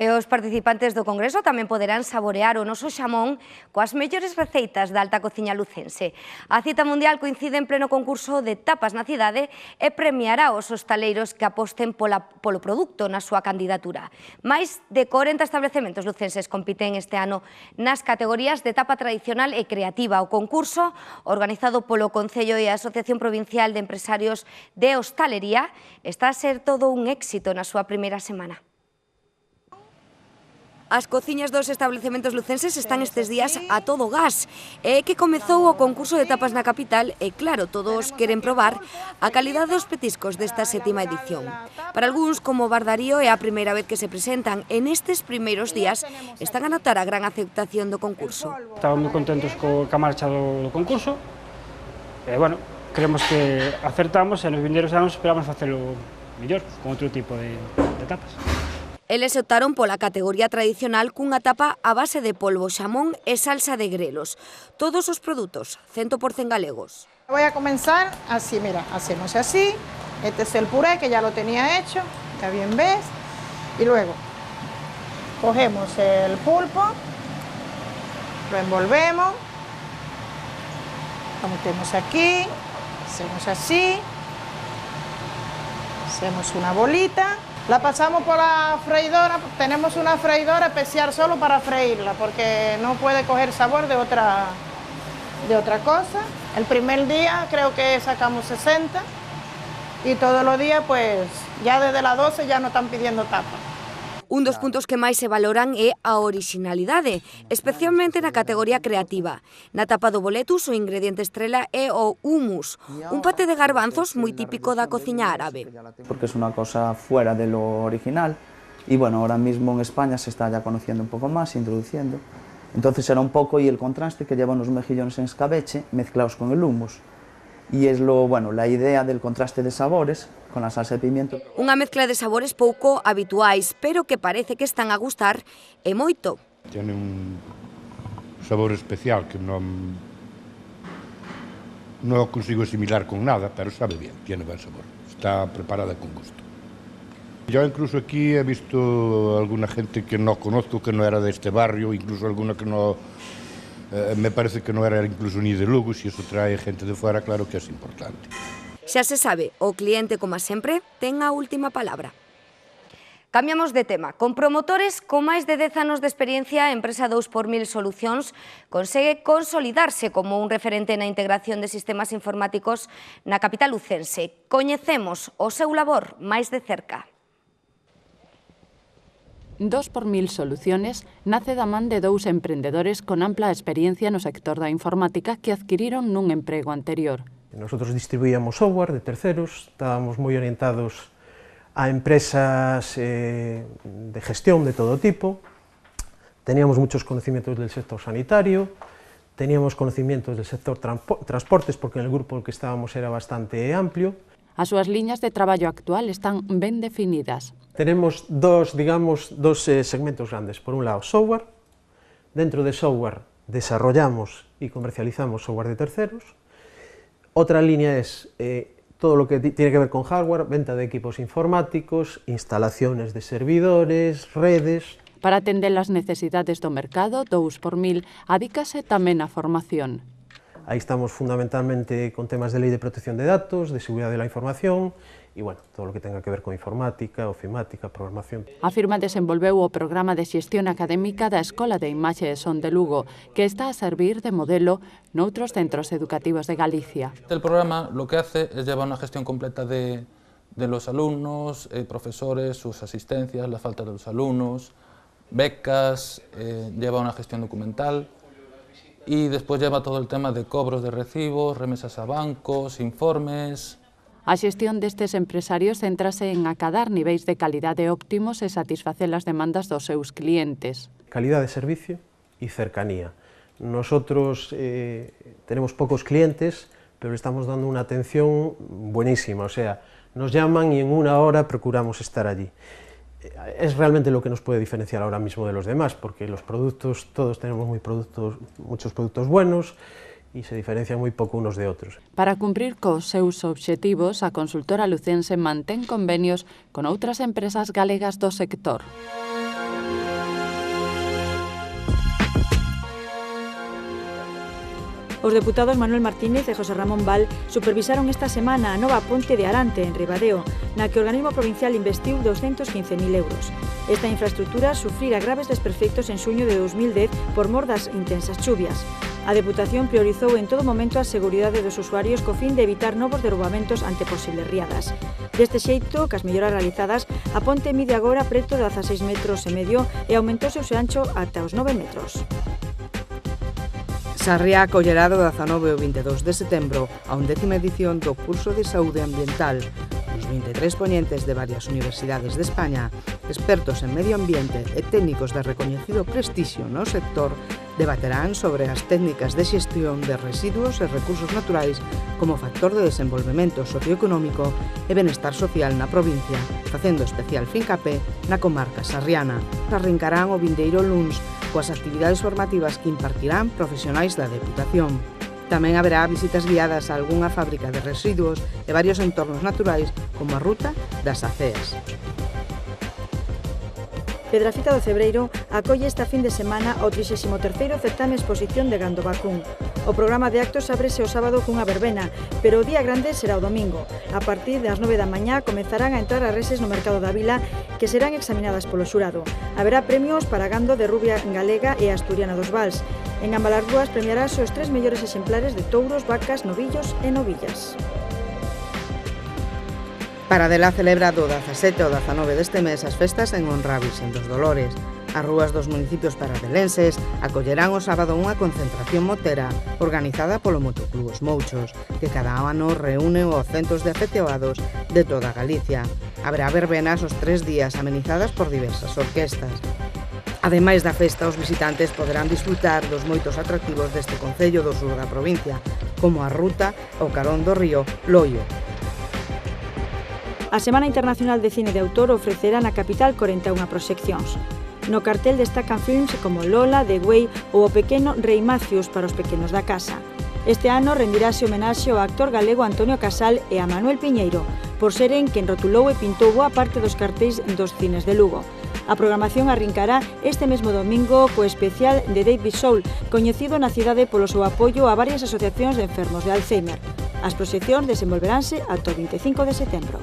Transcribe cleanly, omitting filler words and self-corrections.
E os participantes do Congreso tamén poderán saborear o noso xamón coas mellores receitas da alta cociña lucense. A cita mundial coincide en pleno concurso de tapas na cidade e premiará os hostaleiros que aposten polo produto na súa candidatura. Máis de 40 establecementos lucenses compiten este ano nas categorías de tapa tradicional e creativa. O concurso, organizado polo Concello e a Asociación Provincial de Empresarios de Hostalería, está a ser todo un éxito na súa primeira semana. As cociñas dos establecementos lucenses están estes días a todo gas. É que comezou o concurso de tapas na capital e, claro, todos queren probar a calidade dos petiscos desta 7ª edición. Para algúns, como Bar Darío, é a primeira vez que se presentan e nestes primeiros días están a notar a gran aceptación do concurso. Estamos moi contentos ca marcha do concurso e, bueno, creemos que acertamos e nos vindeiros anos esperamos facelo mellor, con outro tipo de tapas. Eles optaron pola categoría tradicional cunha tapa a base de polvo, xamón e salsa de grelos. Todos os produtos, 100% galegos. Voy a comenzar así, mira, hacemos así. Este es el puré que ya lo tenía hecho, ya bien ves. Y luego cogemos el pulpo, lo envolvemos, lo metemos aquí, hacemos así, hacemos una bolita. La pasamos por la freidora, tenemos una freidora especial solo para freírla, porque no puede coger sabor de otra cosa. El primer día creo que sacamos 60 y todos los días, pues ya desde las 12 ya nos están pidiendo tapa. Un dos puntos que máis se valoran é a orixinalidade, especialmente na categoría creativa. Na tapa do boletus o ingrediente estrela é o hummus, un pate de garbanzos moi típico da cociña árabe. Porque es una cosa fuera de lo original y bueno, ahora mismo en España se está ya conociendo un poco más, introduciendo. Entonces era un poco y el contraste que llevan los mejillones en escabeche mezclados con el hummus. Y es la idea del contraste de sabores con la salsa de pimiento. Unha mezcla de sabores pouco habituais, pero que parece que están a gustar e moito. Tiene un sabor especial que no lo consigo asimilar con nada, pero sabe bien, tiene buen sabor. Está preparada con gusto. Yo incluso aquí he visto alguna gente que no conozco, que no era de este barrio, incluso alguna que no... me parece que no era incluso ni de Lugo, si eso trae gente de fuera, claro que es importante. Xa se sabe, o cliente, como sempre, ten a última palabra. Cambiamos de tema. Con promotores con máis de 10 anos de experiencia, a empresa 2x1000 Solucións consegue consolidarse como un referente na integración de sistemas informáticos na capital lucense. Coñecemos o seu labor máis de cerca. 2x1000 Soluciones nace da man de dous emprendedores con ampla experiencia no sector da informática que adquiriron nun emprego anterior. Nosotros distribuíamos software de terceros, estábamos moi orientados a empresas de gestión de todo tipo, teníamos muchos conocimientos del sector sanitario, teníamos conocimientos del sector transportes, porque en el grupo en el que estábamos era bastante amplio. As súas liñas de traballo actual están ben definidas. Tenemos dos segmentos grandes. Por un lado, software. Dentro de software desarrollamos y comercializamos software de terceros. Otra línea es todo lo que tiene que ver con hardware, venta de equipos informáticos, instalaciones de servidores, redes. Para atender as necesidades do mercado, 2x1000 adícase tamén á formación. Ahí estamos fundamentalmente con temas de ley de protección de datos, de seguridad de la información y bueno, todo lo que tenga que ver con informática, ofimática, programación. A firma desenvolveu o programa de xestión académica da Escola de Imaxe e Son de Lugo, que está a servir de modelo noutros centros educativos de Galicia. El programa lo que hace es llevar una gestión completa de los alumnos, profesores, sus asistencias, la falta de los alumnos, becas, lleva una gestión documental. Y despois lleva todo el tema de cobros de recibos, remesas a bancos, informes... A xestión destes empresarios céntrase en acadar niveis de calidade óptimos e satisfacer as demandas dos seus clientes. Calidad de servicio y cercanía. Nosotros tenemos pocos clientes, pero estamos dando una atención buenísima, o sea, nos llaman y en una hora procuramos estar allí. Es realmente lo que nos puede diferenciar ahora mismo de los demás, porque los productos, todos tenemos muchos productos buenos y se diferencian moi pouco unos de outros. Para cumprir cos seus obxectivos, a consultora lucense mantén convenios con outras empresas galegas do sector. Os deputados Manuel Martínez e José Ramón Val supervisaron esta semana a nova ponte de Arante, en Ribadeo, na que o organismo provincial investiu 215.000 euros. Esta infraestructura sufrira graves desperfectos en xuño de 2010 por mor das intensas chuvias. A Deputación priorizou en todo momento a seguridade dos usuarios co fin de evitar novos derrubamentos ante posibles riadas. Deste xeito, cas melloras realizadas, a ponte mide agora preto de 16,5 metros e aumentouse o seu ancho ata os 9 metros. Sarriá acollerá do 19 ao 22 de setembro a 11ª edición do curso de Saúde Ambiental. Os 23 poñentes de varias universidades de España, expertos en medio ambiente e técnicos de recoñecido prestixio no sector, debaterán sobre as técnicas de xestión de residuos e recursos naturais como factor de desenvolvemento socioeconómico e benestar social na provincia, facendo especial fincapé na comarca sarriana. Arrincarán o vindeiro luns coas actividades formativas que impartirán profesionais da Deputación. Tamén haberá visitas guiadas a algunha fábrica de residuos e varios entornos naturais como a Ruta das Aceas. Pedrafita do Cebreiro acolle esta fin de semana o 33º certame exposición de gando vacún. O programa de actos ábrese o sábado cunha verbena, pero o día grande será o domingo. A partir das 9 da mañá comezarán a entrar as reses no mercado da vila que serán examinadas polo xurado. Haberá premios para gando de rubia galega e asturiana dos Vals. En ambas as dúas premiarase os 3 mellores exemplares de touros, vacas, novillos e novillas. Paradela celebra do 17 ao 19 deste mes as festas en honra a Virxen dos Dolores. As rúas dos municipios paradelenses acollerán o sábado unha concentración motera organizada polo Motoclub Os Mouchos, que cada ano reúne aos centos de afeccionados de toda Galicia. Haberá verbenas os 3 días amenizadas por diversas orquestas. Ademais da festa, os visitantes poderán disfrutar dos moitos atractivos deste concello do sur da provincia, como a ruta ao carón do río Loio. A Semana Internacional de Cine de Autor ofrecerá na capital 41 proxeccións. No cartel destacan films como Lola, The Way ou O pequeno Rei Macius para os pequenos da casa. Este ano rendirase homenaxe ao actor galego Antonio Casal e a Manuel Piñeiro, por seren quen rotulou e pintou boa parte dos cartéis dos cines de Lugo. A programación arrincará este mesmo domingo co especial de David Soul, coñecido na cidade polo seu apoio a varias asociacións de enfermos de Alzheimer. As proxeccións desenvolveránse ata o 25 de setembro.